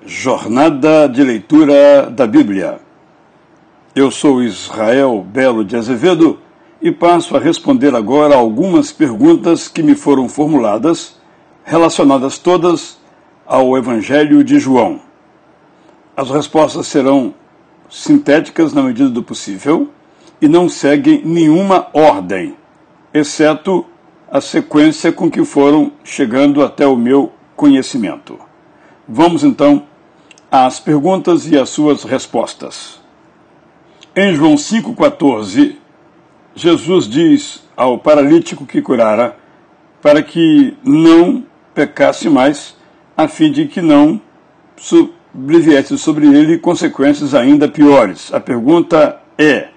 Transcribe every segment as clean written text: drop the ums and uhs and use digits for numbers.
Jornada de Leitura da Bíblia. Eu sou Israel Belo de Azevedo e passo a responder agora algumas perguntas que me foram formuladas, relacionadas todas ao Evangelho de João. As respostas serão sintéticas na medida do possível e não seguem nenhuma ordem, exceto a sequência com que foram chegando até o meu conhecimento. Vamos então às perguntas e às suas respostas. Em João 5,14, Jesus diz ao paralítico que curara para que não pecasse mais, a fim de que não sobreviesse sobre ele consequências ainda piores. A pergunta é: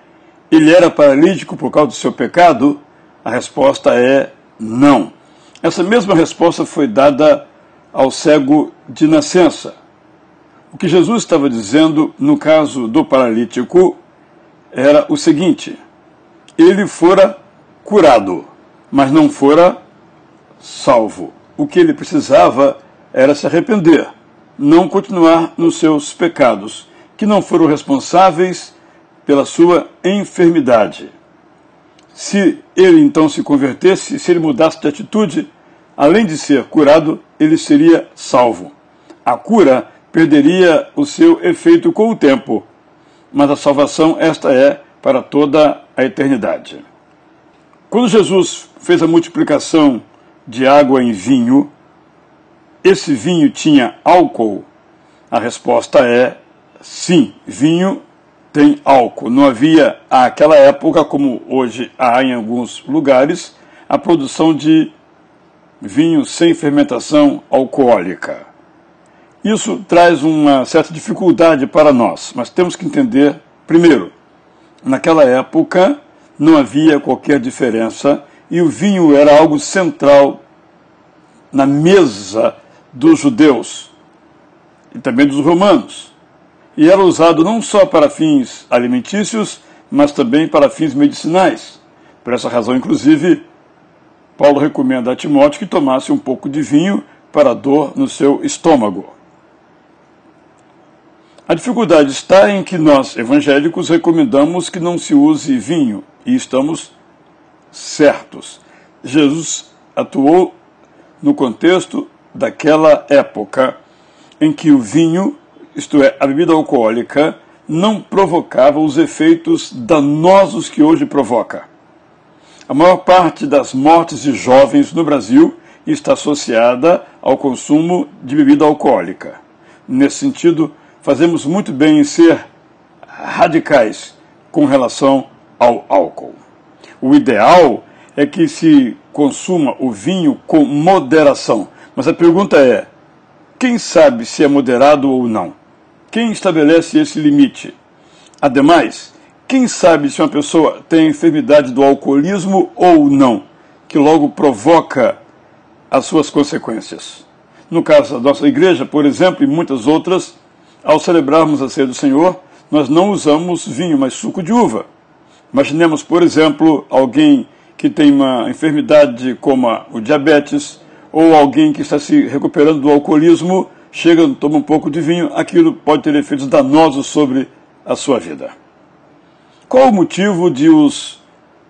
ele era paralítico por causa do seu pecado? A resposta é não. Essa mesma resposta foi dada ao cego de nascença. O que Jesus estava dizendo no caso do paralítico era o seguinte: ele fora curado, mas não fora salvo. O que ele precisava era se arrepender, não continuar nos seus pecados, que não foram responsáveis pela sua enfermidade. Se ele então se convertesse, se ele mudasse de atitude, além de ser curado, ele seria salvo. A cura perderia o seu efeito com o tempo, mas a salvação, esta é para toda a eternidade. Quando Jesus fez a multiplicação de água em vinho, esse vinho tinha álcool? A resposta é sim, vinho tem álcool. Não havia, àquela época, como hoje há em alguns lugares, a produção de vinho sem fermentação alcoólica. Isso traz uma certa dificuldade para nós, mas temos que entender, primeiro, naquela época não havia qualquer diferença e o vinho era algo central na mesa dos judeus e também dos romanos. E era usado não só para fins alimentícios, mas também para fins medicinais. Por essa razão, inclusive, Paulo recomenda a Timóteo que tomasse um pouco de vinho para a dor no seu estômago. A dificuldade está em que nós, evangélicos, recomendamos que não se use vinho, e estamos certos. Jesus atuou no contexto daquela época em que o vinho, isto é, a bebida alcoólica, não provocava os efeitos danosos que hoje provoca. A maior parte das mortes de jovens no Brasil está associada ao consumo de bebida alcoólica. Nesse sentido, fazemos muito bem em ser radicais com relação ao álcool. O ideal é que se consuma o vinho com moderação. Mas a pergunta é: quem sabe se é moderado ou não? Quem estabelece esse limite? Ademais, quem sabe se uma pessoa tem a enfermidade do alcoolismo ou não, que logo provoca as suas consequências? No caso da nossa igreja, por exemplo, e muitas outras, ao celebrarmos a ceia do Senhor, nós não usamos vinho, mas suco de uva. Imaginemos, por exemplo, alguém que tem uma enfermidade como o diabetes, ou alguém que está se recuperando do alcoolismo, chega, toma um pouco de vinho, aquilo pode ter efeitos danosos sobre a sua vida. Qual o motivo de os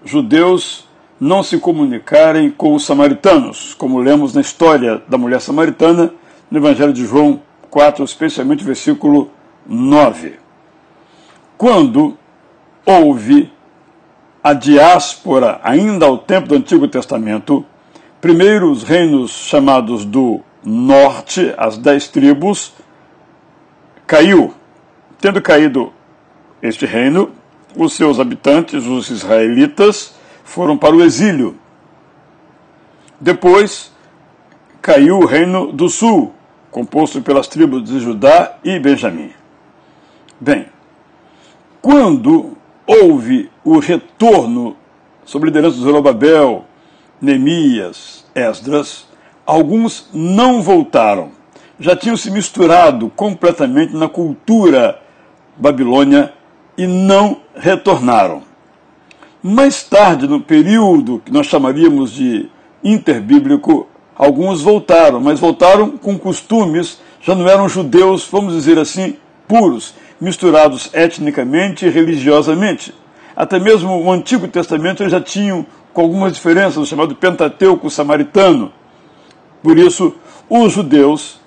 judeus não se comunicarem com os samaritanos, como lemos na história da mulher samaritana, no Evangelho de João 4, especialmente versículo 9? Quando houve a diáspora, ainda ao tempo do Antigo Testamento, primeiro os reinos chamados do norte, as 10 tribos, caiu. Tendo caído este reino, os seus habitantes, os israelitas, foram para o exílio. Depois caiu o reino do sul, composto pelas tribos de Judá e Benjamim. Bem, quando houve o retorno sob a liderança de Zorobabel, Neemias, Esdras, alguns não voltaram. Já tinham se misturado completamente na cultura babilônia e não retornaram. Mais tarde, no período que nós chamaríamos de interbíblico, alguns voltaram, mas voltaram com costumes Já não eram judeus, vamos dizer assim, puros, misturados etnicamente e religiosamente. Até mesmo o Antigo Testamento eles já tinham, com algumas diferenças, o chamado Pentateuco samaritano. Por isso, os judeus,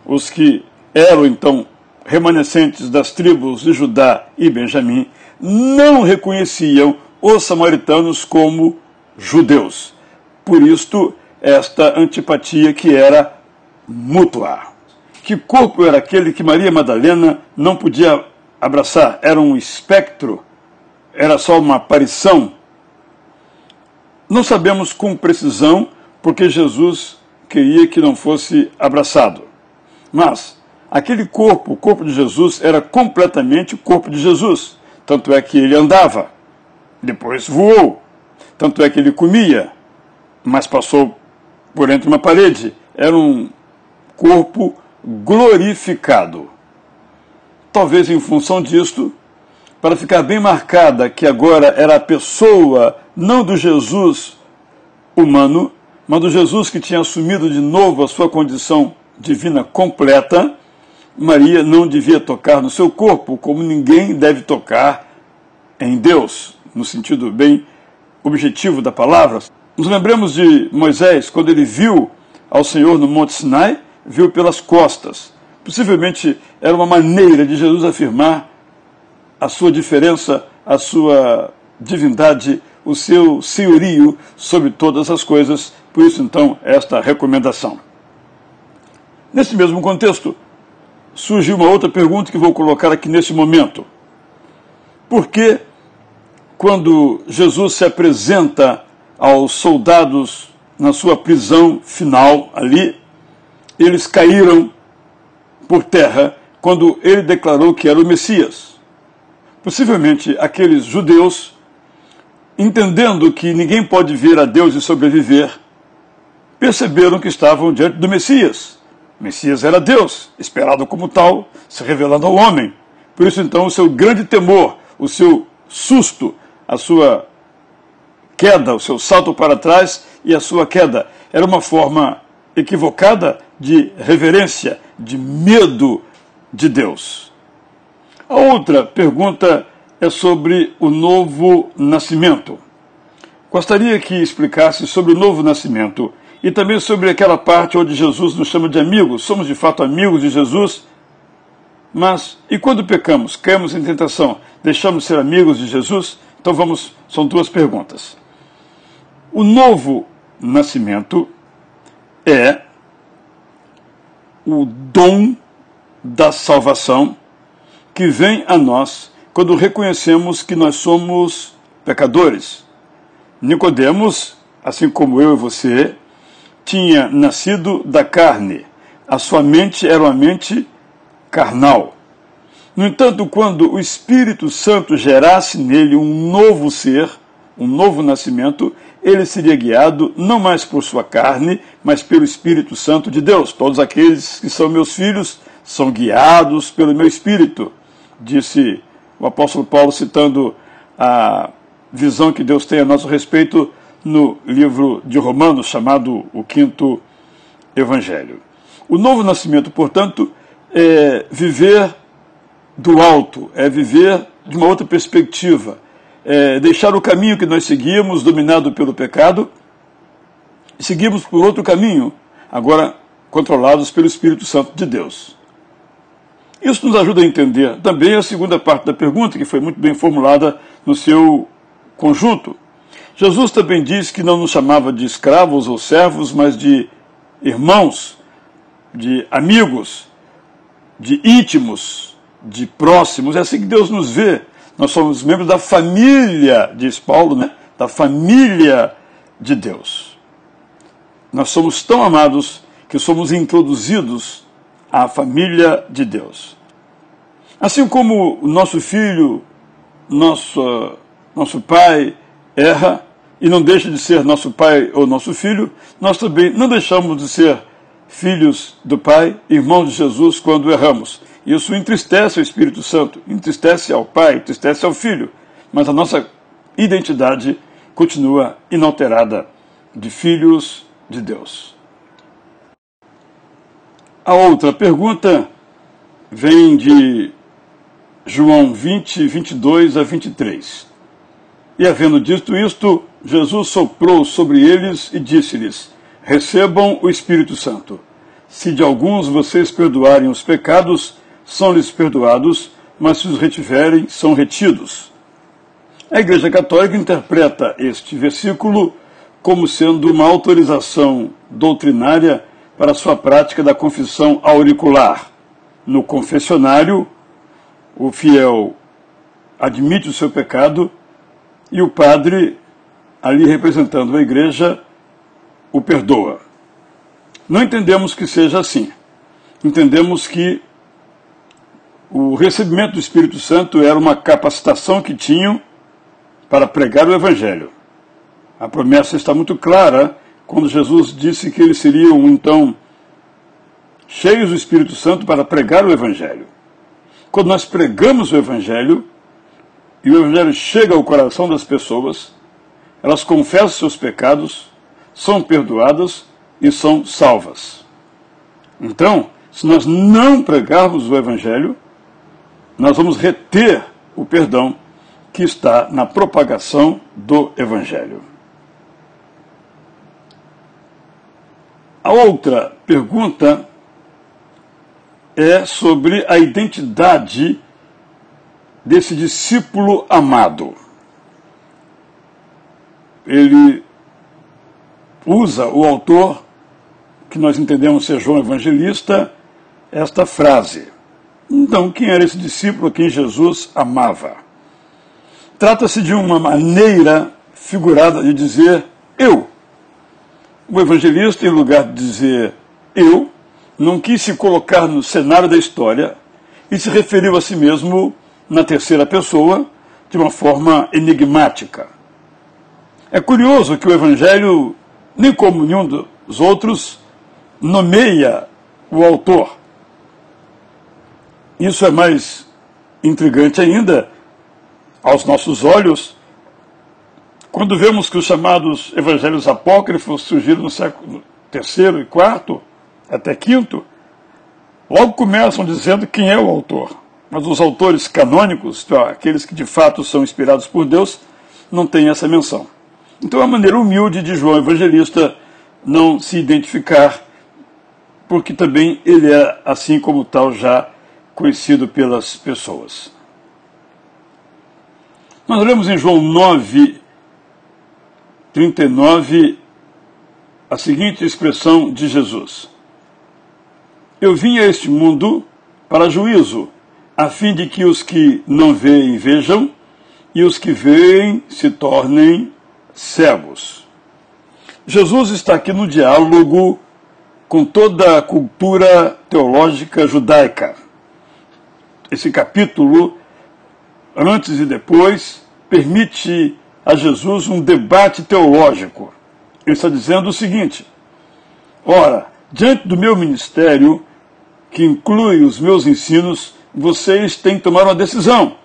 os que eram então remanescentes das tribos de Judá e Benjamim, não reconheciam os samaritanos como judeus. Por isto, esta antipatia que era mútua. Que corpo era aquele que Maria Madalena não podia abraçar? Era um espectro? Era só uma aparição? Não sabemos com precisão, porque Jesus queria que não fosse abraçado. Mas aquele corpo, o corpo de Jesus, era completamente o corpo de Jesus. Tanto é que ele andava, depois voou. Tanto é que ele comia, mas passou por entre uma parede. Era um corpo glorificado. Talvez em função disto, para ficar bem marcada que agora era a pessoa, não do Jesus humano, mas do Jesus que tinha assumido de novo a sua condição divina completa, Maria não devia tocar no seu corpo, como ninguém deve tocar em Deus, no sentido bem objetivo da palavra. Nos lembramos de Moisés, quando ele viu ao Senhor no Monte Sinai, viu pelas costas. Possivelmente era uma maneira de Jesus afirmar a sua diferença, a sua divindade, o seu senhorio sobre todas as coisas. Por isso, então, esta recomendação. Nesse mesmo contexto, surge uma outra pergunta que vou colocar aqui nesse momento. Por que, quando Jesus se apresenta aos soldados na sua prisão final ali, eles caíram por terra quando ele declarou que era o Messias? Possivelmente aqueles judeus, entendendo que ninguém pode ver a Deus e sobreviver, perceberam que estavam diante do Messias. O Messias era Deus, esperado como tal, se revelando ao homem. Por isso, então, o seu grande temor, o seu susto, a sua queda, o seu salto para trás e a sua queda, era uma forma equivocada de reverência, de medo de Deus. A outra pergunta é sobre o novo nascimento. Gostaria que explicasse sobre o novo nascimento e também sobre aquela parte onde Jesus nos chama de amigos. Somos de fato amigos de Jesus, mas e quando pecamos, caímos em tentação, deixamos de ser amigos de Jesus? Então são duas perguntas. O novo nascimento é o dom da salvação que vem a nós quando reconhecemos que nós somos pecadores. Nicodemos, assim como eu e você, tinha nascido da carne. A sua mente era uma mente carnal. No entanto, quando o Espírito Santo gerasse nele um novo ser, um novo nascimento, ele seria guiado não mais por sua carne, mas pelo Espírito Santo de Deus. Todos aqueles que são meus filhos são guiados pelo meu Espírito, disse o apóstolo Paulo, citando a visão que Deus tem a nosso respeito no livro de Romanos, chamado o Quinto Evangelho. O novo nascimento, portanto, é viver do alto, é viver de uma outra perspectiva, é deixar o caminho que nós seguíamos, dominado pelo pecado, e seguimos por outro caminho, agora controlados pelo Espírito Santo de Deus. Isso nos ajuda a entender também a segunda parte da pergunta, que foi muito bem formulada no seu conjunto. Jesus também diz que não nos chamava de escravos ou servos, mas de irmãos, de amigos, de íntimos, de próximos. É assim que Deus nos vê. Nós somos membros da família, diz Paulo, né? Da família de Deus. Nós somos tão amados que somos introduzidos à família de Deus. Assim como o nosso filho, nosso pai erra e não deixa de ser nosso pai ou nosso filho, nós também não deixamos de ser filhos do Pai, irmãos de Jesus, quando erramos. Isso entristece o Espírito Santo, entristece ao Pai, entristece ao Filho, mas a nossa identidade continua inalterada de filhos de Deus. A outra pergunta vem de João 20, 22 a 23. E havendo dito isto, Jesus soprou sobre eles e disse-lhes: recebam o Espírito Santo. Se de alguns vocês perdoarem os pecados, são-lhes perdoados, mas se os retiverem, são retidos. A Igreja Católica interpreta este versículo como sendo uma autorização doutrinária para a sua prática da confissão auricular. No confessionário, o fiel admite o seu pecado e o padre, ali representando a Igreja, o perdoa. Não entendemos que seja assim. Entendemos que o recebimento do Espírito Santo era uma capacitação que tinham para pregar o Evangelho. A promessa está muito clara quando Jesus disse que eles seriam, então, cheios do Espírito Santo para pregar o Evangelho. Quando nós pregamos o Evangelho, e o Evangelho chega ao coração das pessoas, elas confessam seus pecados, são perdoadas e são salvas. Então, se nós não pregarmos o Evangelho, nós vamos reter o perdão que está na propagação do Evangelho. A outra pergunta é sobre a identidade desse discípulo amado. Ele usa, o autor, que nós entendemos ser João Evangelista, esta frase. Então, quem era esse discípulo a quem Jesus amava? Trata-se de uma maneira figurada de dizer eu. O evangelista, em lugar de dizer eu, não quis se colocar no cenário da história e se referiu a si mesmo na terceira pessoa de uma forma enigmática. É curioso que o Evangelho, nem como nenhum dos outros, nomeia o autor. Isso é mais intrigante ainda aos nossos olhos, quando vemos que os chamados evangelhos apócrifos surgiram no século III e IV, até V, logo começam dizendo quem é o autor. Mas os autores canônicos, aqueles que de fato são inspirados por Deus, não têm essa menção. Então é uma maneira humilde de João Evangelista não se identificar, porque também ele é, assim como tal, já conhecido pelas pessoas. Nós lemos em João 9, 39, a seguinte expressão de Jesus: eu vim a este mundo para juízo, a fim de que os que não veem vejam, e os que veem se tornem cegos. Jesus está aqui no diálogo com toda a cultura teológica judaica. Esse capítulo, antes e depois, permite a Jesus um debate teológico. Ele está dizendo o seguinte: ora, diante do meu ministério, que inclui os meus ensinos, vocês têm que tomar uma decisão.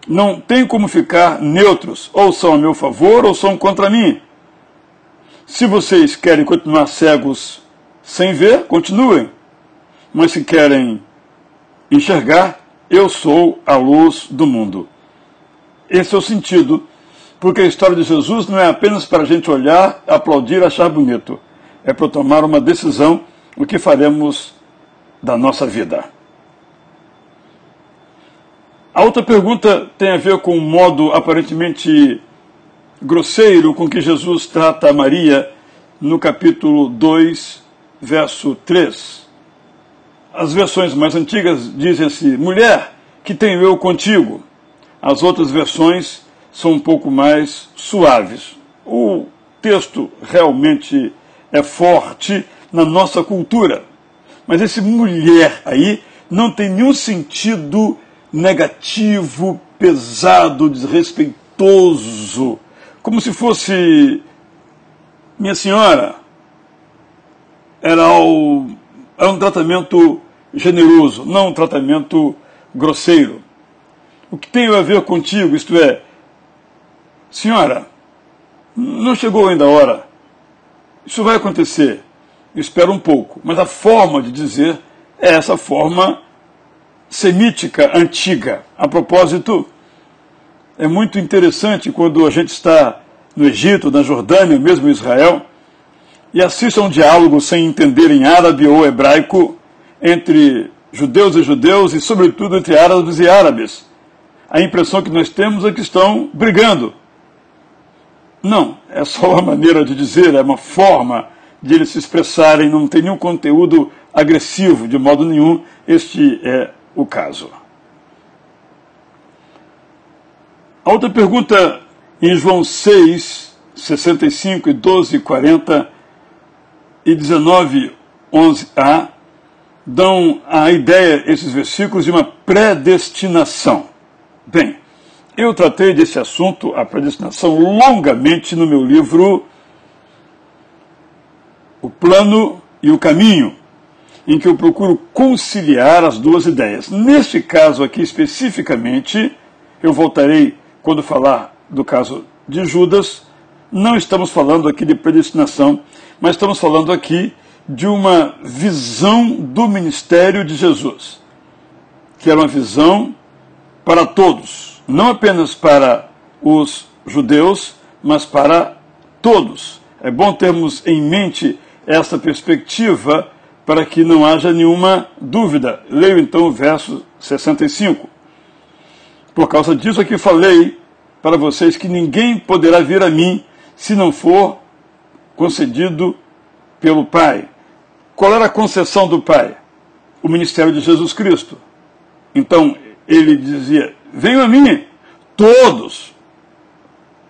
Não tem como ficar neutros, ou são a meu favor ou são contra mim. Se vocês querem continuar cegos sem ver, continuem. Mas se querem enxergar, eu sou a luz do mundo. Esse é o sentido, porque a história de Jesus não é apenas para a gente olhar, aplaudir, achar bonito. É para tomar uma decisão o que faremos da nossa vida. A outra pergunta tem a ver com o modo aparentemente grosseiro com que Jesus trata a Maria no capítulo 2, verso 3. As versões mais antigas dizem assim: mulher, que tenho eu contigo? As outras versões são um pouco mais suaves. O texto realmente é forte na nossa cultura, mas esse mulher aí não tem nenhum sentido negativo, pesado, desrespeitoso, como se fosse minha senhora. Era um tratamento generoso, não um tratamento grosseiro. O que tem a ver contigo, isto é, senhora, não chegou ainda a hora, isso vai acontecer. espera um pouco. Mas a forma de dizer é essa forma semítica antiga. A propósito, é muito interessante quando a gente está no Egito, na Jordânia, mesmo em Israel, e assiste a um diálogo sem entender em árabe ou hebraico entre judeus e judeus e, sobretudo, entre árabes e árabes. A impressão que nós temos é que estão brigando. Não, é só uma maneira de dizer, é uma forma de eles se expressarem, não tem nenhum conteúdo agressivo, de modo nenhum. Este é o caso. A outra pergunta, em João 6, 65 e 12, 40 e 19, 11a, dão a ideia, esses versículos, de uma predestinação. Bem, eu tratei desse assunto, a predestinação, longamente no meu livro O Plano e o Caminho, em que eu procuro conciliar as duas ideias. Neste caso aqui, especificamente, eu voltarei quando falar do caso de Judas. Não estamos falando aqui de predestinação, mas estamos falando aqui de uma visão do ministério de Jesus, que era uma visão para todos, não apenas para os judeus, mas para todos. É bom termos em mente essa perspectiva para que não haja nenhuma dúvida. Leio então o verso 65. Por causa disso aqui falei para vocês que ninguém poderá vir a mim se não for concedido pelo Pai. Qual era a concessão do Pai? O ministério de Jesus Cristo. Então, ele dizia, venham a mim, todos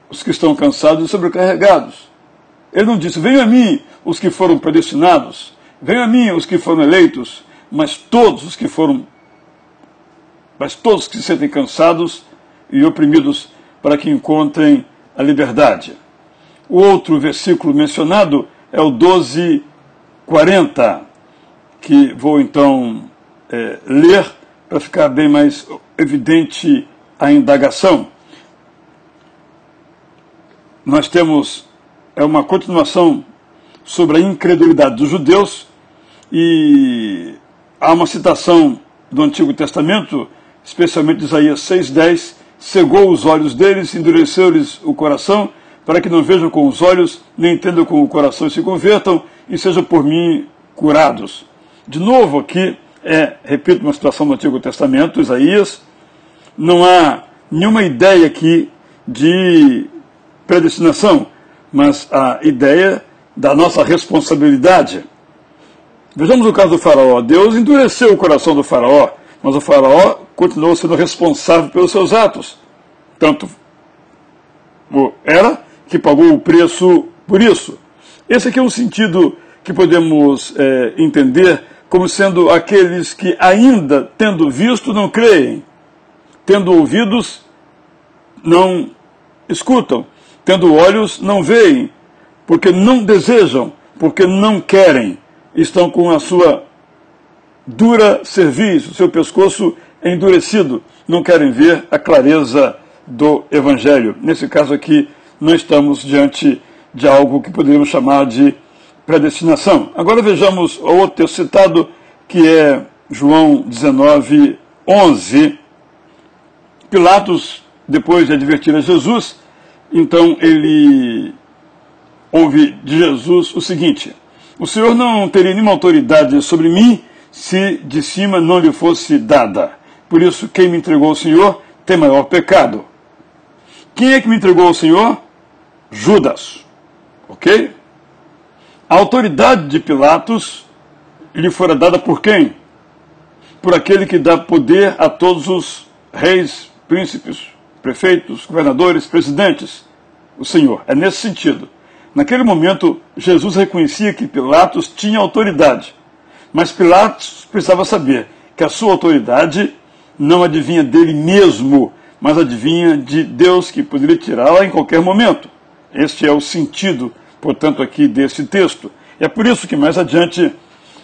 os que estão cansados e sobrecarregados. Ele não disse, venham a mim os que foram predestinados, venham a mim os que foram eleitos, mas todos os que se sentem cansados e oprimidos para que encontrem a liberdade. O outro versículo mencionado é o 12:40, que vou então ler para ficar bem mais evidente a indagação. Nós temos uma continuação sobre a incredulidade dos judeus e há uma citação do Antigo Testamento, especialmente de Isaías 6:10, cegou os olhos deles, endureceu-lhes o coração, para que não vejam com os olhos, nem entendam com o coração e se convertam, e sejam por mim curados. De novo aqui, repito, uma situação do Antigo Testamento, Isaías, não há nenhuma ideia aqui de predestinação, mas a ideia da nossa responsabilidade. Vejamos o caso do faraó. Deus endureceu o coração do faraó, mas o faraó continuou sendo responsável pelos seus atos. Tanto era que pagou o preço por isso. Esse aqui é um sentido que podemos entender como sendo aqueles que ainda, tendo visto, não creem, tendo ouvidos, não escutam, tendo olhos, não veem, porque não desejam, porque não querem, estão com a sua dura cerviz, o seu pescoço endurecido, não querem ver a clareza do Evangelho. Nesse caso aqui, não estamos diante de algo que poderíamos chamar de predestinação. Agora vejamos o outro texto citado, que é João 19:11. Pilatos, depois de advertir a Jesus, então ele ouve de Jesus o seguinte: o Senhor não teria nenhuma autoridade sobre mim se de cima não lhe fosse dada. Por isso, quem me entregou ao Senhor tem maior pecado. Quem é que me entregou ao Senhor? Judas. Ok? A autoridade de Pilatos lhe fora dada por quem? Por aquele que dá poder a todos os reis, príncipes, prefeitos, governadores, presidentes. O Senhor. É nesse sentido. Naquele momento, Jesus reconhecia que Pilatos tinha autoridade. Mas Pilatos precisava saber que a sua autoridade não advinha dele mesmo, mas advinha de Deus, que poderia tirá-la em qualquer momento. Este é o sentido, portanto, aqui desse texto. É por isso que mais adiante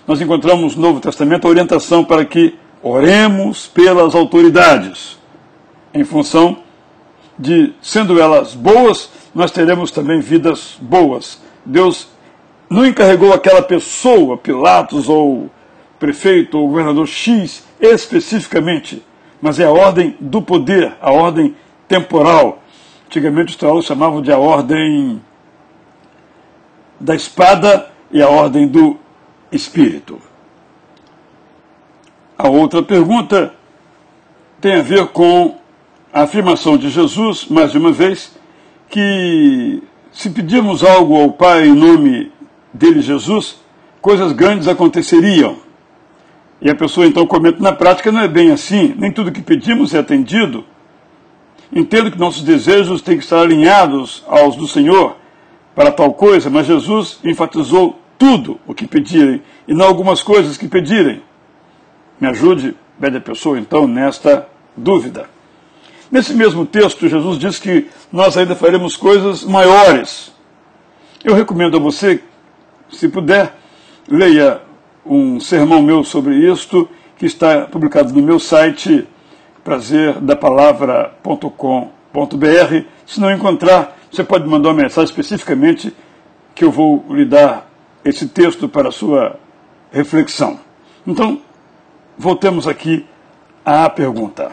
nós encontramos no Novo Testamento a orientação para que oremos pelas autoridades, em função de, sendo elas boas, nós teremos também vidas boas. Deus não encarregou aquela pessoa, Pilatos ou prefeito ou governador X, especificamente, mas é a ordem do poder, a ordem temporal. Antigamente os teólogos chamavam de a ordem da espada e a ordem do espírito. A outra pergunta tem a ver com a afirmação de Jesus, mais de uma vez, que se pedirmos algo ao Pai em nome dele, Jesus, coisas grandes aconteceriam. E a pessoa então comenta, na prática não é bem assim, nem tudo que pedimos é atendido. Entendo que nossos desejos têm que estar alinhados aos do Senhor para tal coisa, mas Jesus enfatizou tudo o que pedirem, e não algumas coisas que pedirem. Me ajude, pede a pessoa então, nesta dúvida. Nesse mesmo texto, Jesus diz que nós ainda faremos coisas maiores. Eu recomendo a você, se puder, leia um sermão meu sobre isto, que está publicado no meu site, prazerdapalavra.com.br. Se não encontrar, você pode mandar uma mensagem especificamente que eu vou lhe dar esse texto para a sua reflexão. Então, voltemos aqui à pergunta.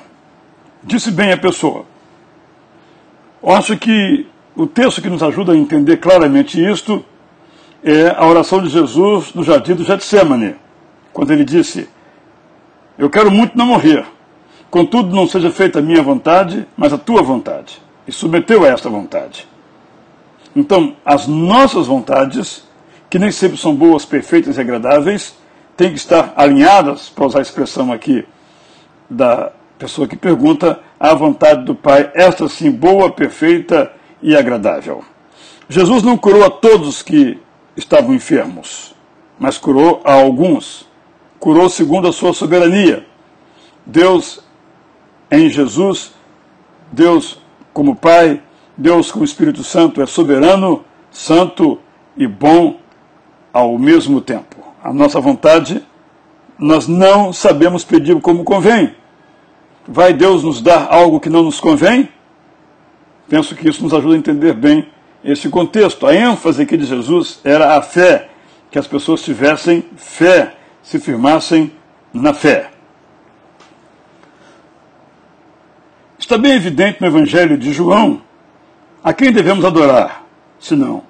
Disse bem a pessoa. Eu acho que o texto que nos ajuda a entender claramente isto é a oração de Jesus no jardim do Getsêmani, quando ele disse: eu quero muito não morrer, contudo não seja feita a minha vontade, mas a tua vontade. E submeteu a esta vontade. Então, as nossas vontades, que nem sempre são boas, perfeitas e agradáveis, têm que estar alinhadas, para usar a expressão aqui da pessoa que pergunta, à vontade do Pai, esta sim, boa, perfeita e agradável. Jesus não curou a todos que estavam enfermos, mas curou a alguns. Curou segundo a sua soberania. Deus em Jesus, Deus como Pai, Deus como Espírito Santo é soberano, santo e bom ao mesmo tempo. A nossa vontade, nós não sabemos pedir como convém. Vai Deus nos dar algo que não nos convém? Penso que isso nos ajuda a entender bem esse contexto. A ênfase aqui de Jesus era a fé, que as pessoas tivessem fé, se firmassem na fé. Está bem evidente no Evangelho de João a quem devemos adorar, senão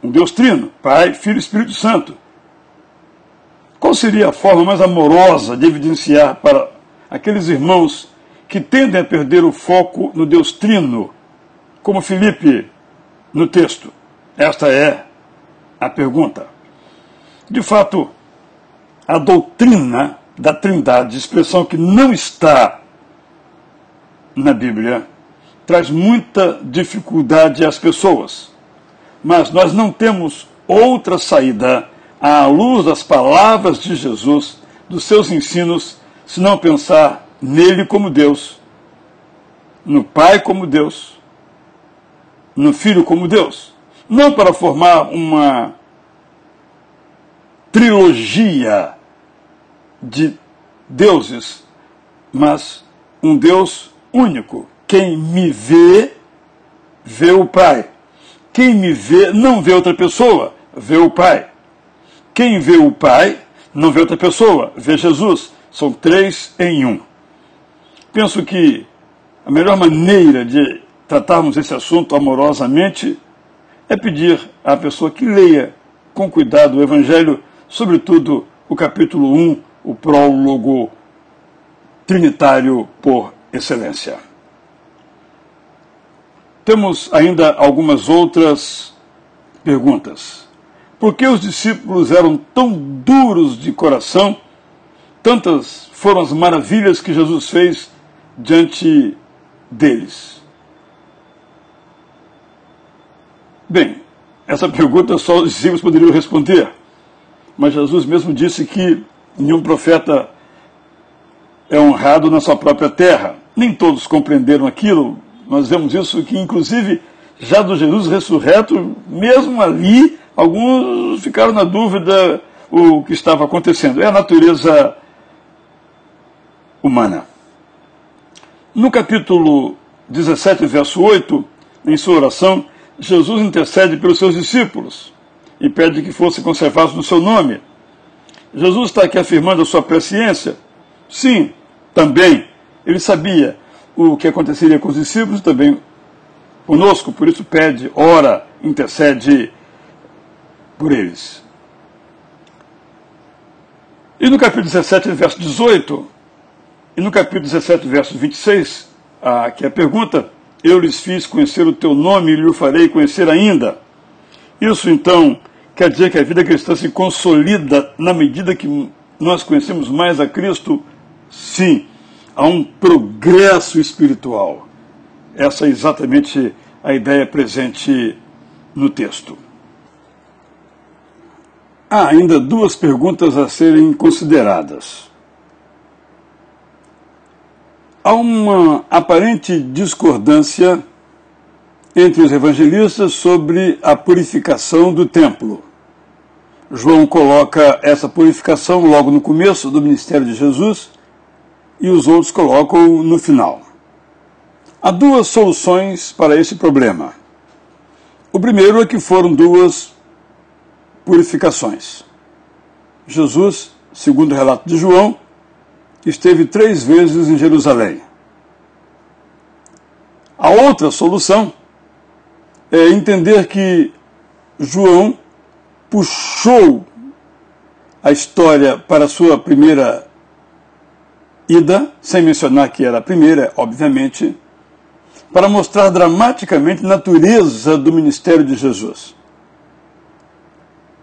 um Deus trino, Pai, Filho e Espírito Santo. Qual seria a forma mais amorosa de evidenciar para aqueles irmãos que tendem a perder o foco no Deus trino, como Filipe no texto? Esta é a pergunta. De fato, a doutrina da Trindade, expressão que não está na Bíblia, traz muita dificuldade às pessoas. Mas nós não temos outra saída à luz das palavras de Jesus, dos seus ensinos, senão pensar nele como Deus, no Pai como Deus, no Filho como Deus. Não para formar uma trilogia de deuses, mas um Deus único. Quem me vê, vê o Pai. Quem me vê, não vê outra pessoa, vê o Pai. Quem vê o Pai, não vê outra pessoa, vê Jesus. São três em um. Penso que a melhor maneira de tratarmos esse assunto amorosamente é pedir à pessoa que leia com cuidado o Evangelho, sobretudo o capítulo 1, o prólogo trinitário por excelência. Temos ainda algumas outras perguntas. Por que os discípulos eram tão duros de coração? Tantas foram as maravilhas que Jesus fez diante deles. Bem, essa pergunta só os discípulos poderiam responder. Mas Jesus mesmo disse que nenhum profeta é honrado na sua própria terra. Nem todos compreenderam aquilo. Nós vemos isso que, inclusive, já do Jesus ressurreto, mesmo ali, alguns ficaram na dúvida o que estava acontecendo. É a natureza humana. No capítulo 17, verso 8, em sua oração, Jesus intercede pelos seus discípulos. e pede que fossem conservados no seu nome. Jesus está aqui afirmando a sua presciência? Sim, também. Ele sabia o que aconteceria com os discípulos, também conosco, por isso pede, ora, intercede por eles. E no capítulo 17, verso 18, e no capítulo 17, verso 26, aqui a pergunta, eu lhes fiz conhecer o teu nome e lhe o farei conhecer ainda. Isso, então, quer dizer que a vida cristã se consolida na medida que nós conhecemos mais a Cristo? Sim, há um progresso espiritual. Essa é exatamente a ideia presente no texto. Há ainda duas perguntas a serem consideradas. Há uma aparente discordância entre os evangelistas sobre a purificação do templo. João coloca essa purificação logo no começo do ministério de Jesus e os outros colocam no final. Há duas soluções para esse problema. O primeiro é que foram duas purificações. Jesus, segundo o relato de João, esteve 3 vezes em Jerusalém. A outra solução é entender que João puxou a história para a sua primeira ida, sem mencionar que era a primeira, obviamente, para mostrar dramaticamente a natureza do ministério de Jesus.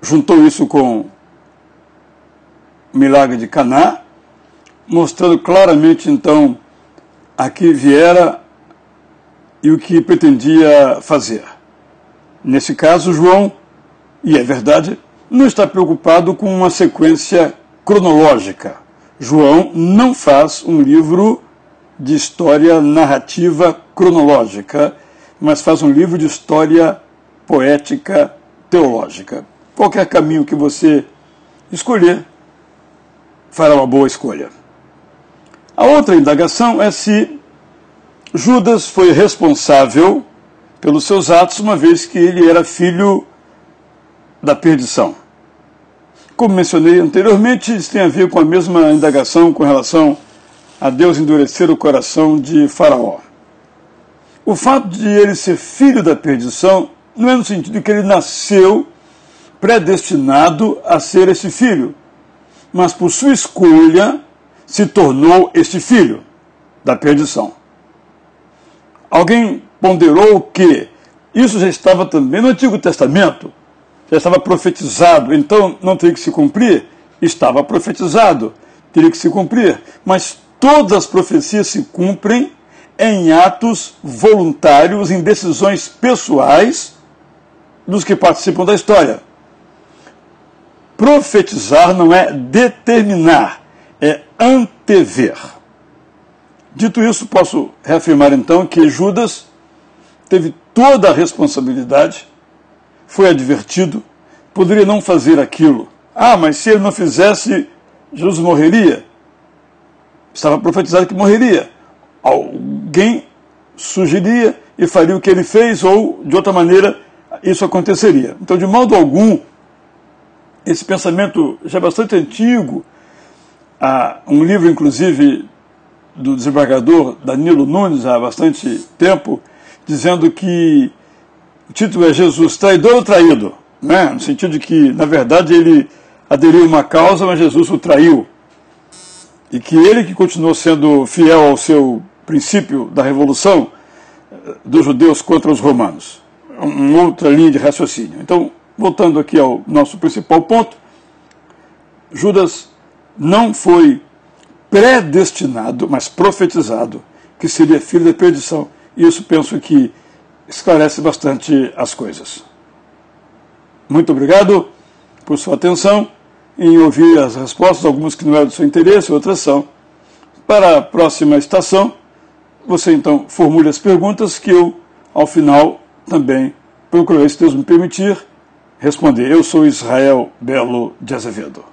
Juntou isso com o milagre de Caná, mostrando claramente, então, a que viera e o que pretendia fazer. Nesse caso, João, e é verdade, não está preocupado com uma sequência cronológica. João não faz um livro de história narrativa cronológica, mas faz um livro de história poética teológica. Qualquer caminho que você escolher, fará uma boa escolha. A outra indagação é se Judas foi responsável pelos seus atos, uma vez que ele era filho da perdição. Como mencionei anteriormente, isso tem a ver com a mesma indagação com relação a Deus endurecer o coração de Faraó. O fato de ele ser filho da perdição não é no sentido de que ele nasceu predestinado a ser esse filho, mas por sua escolha se tornou este filho da perdição. Alguém ponderou que isso já estava também no Antigo Testamento, já estava profetizado, então não teria que se cumprir? Estava profetizado, teria que se cumprir, mas todas as profecias se cumprem em atos voluntários, em decisões pessoais dos que participam da história. Profetizar não é determinar, é antever. Dito isso, posso reafirmar então que Judas teve toda a responsabilidade, foi advertido, poderia não fazer aquilo. Mas se ele não fizesse, Jesus morreria. Estava profetizado que morreria. Alguém surgiria e faria o que ele fez, ou de outra maneira isso aconteceria. Então, de modo algum, esse pensamento já é bastante antigo. Há um livro, inclusive, do desembargador Danilo Nunes, há bastante tempo, dizendo que o título é Jesus, traidor ou traído? Né? No sentido de que, na verdade, ele aderiu a uma causa, mas Jesus o traiu. E que ele que continuou sendo fiel ao seu princípio da revolução dos judeus contra os romanos. Uma outra linha de raciocínio. Então, voltando aqui ao nosso principal ponto, Judas não foi predestinado, mas profetizado, que seria filho da perdição. E isso penso que esclarece bastante as coisas. Muito obrigado por sua atenção em ouvir as respostas, algumas que não eram do seu interesse, outras são. Para a próxima estação, você então formule as perguntas que eu, ao final, também procurarei, se Deus me permitir, responder. Eu sou Israel Belo de Azevedo.